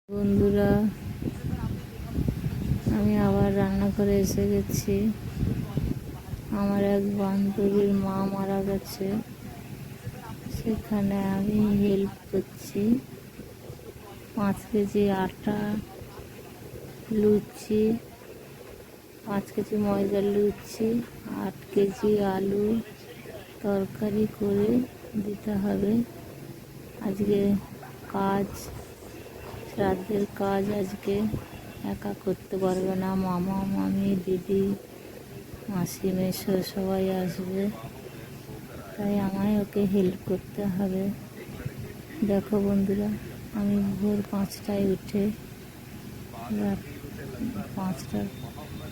বন্ধুরা, আমি আবার রান্নাঘরে এসে গেছি। আমার এক বান্ধবীর মা মারা গেছে, সেখানে আমি হেল্প করছি। 5 কেজি আটা, লুচি, 5 কেজি ময়দার লুচি, 8 কেজি আলু তরকারি করে দিতে হবে। আজকে কাজ, শ্রাদ্ধের কাজ আজকে একা করতে পারবে না। মামা, মামি, দিদি, মাসি, মেসো সবাই আসবে, তাই আমায় ওকে হেল্প করতে হবে। দেখো বন্ধুরা, আমি ভোর 5টায় উঠে রাত 5টা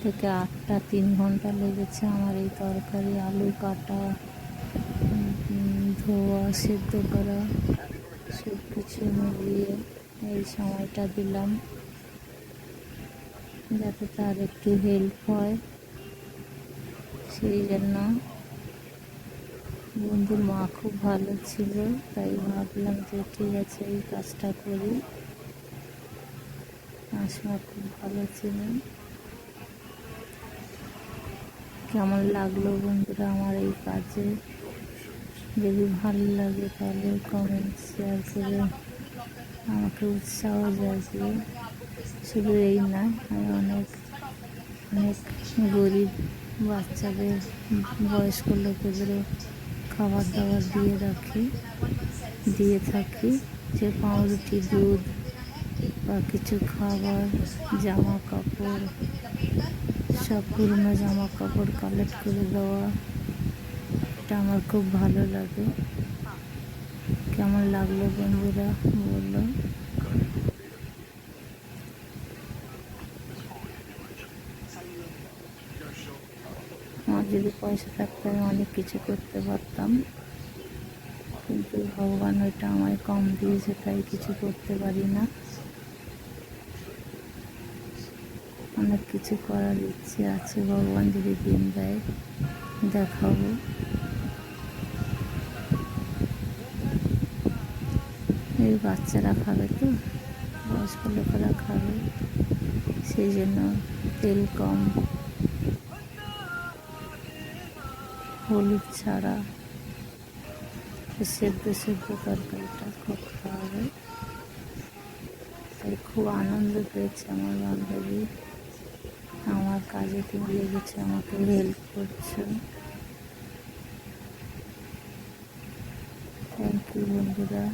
থেকে 8টা 3 ঘন্টা লেগেছে আমার এই তরকারি আলু কাটা, ধোয়া, সেদ্ধ করা, সব কিছু মিলিয়ে এই সময়টা দিলাম যাতে তার একটু হেল্প হয়। সেই জন্য বন্ধুর মা খুব ভালো ছিল, তাই ভাবলাম যে ঠিক আছে এই কাজটা করি। মাসিমা খুব ভালো ছিলেন। কেমন লাগলো বন্ধুরা আমার এই কাজে? যদি ভালো লাগে তাহলে কমেন্ট শেয়ার করে আমাকে উৎসাহ জাগিয়ে। শুধু এই নয়, আমি অনেক গরিব বাচ্চাদের, বয়স্ক লোকেদেরও খাবার দাবার দিয়ে থাকি। যে পাউরুটি, দুধ বা কিছু খাবার, জামা কাপড়, সব পুরনো জামা কাপড় কালেক্ট করে দেওয়া, এটা আমার খুব ভালো লাগে। কেমন লাগলো বন্ধুরা বললো। আমার যদি পয়সা থাকতো আমি অনেক কিছু করতে পারতাম, কিন্তু ভগবান ওইটা আমায় কম দিয়েছে, তাই কিছু করতে পারি না। অনেক কিছু করার ইচ্ছে আছে, ভগবান যদি দিন দেয় দেখাবো। এই বাচ্চারা খাবে তো, বয়স্ক লোকেরা খাবে, সেই জন্য তেল কম, হলুদ ছাড়া সেদ্ধ তরকারিটা করতে হবে। তাই খুব আনন্দ পেয়েছে আমার বান্ধবী, আমার কাজে তুমি লেগেছে, আমাকে হেল্প করছো। থ্যাংক ইউ বন্ধুরা।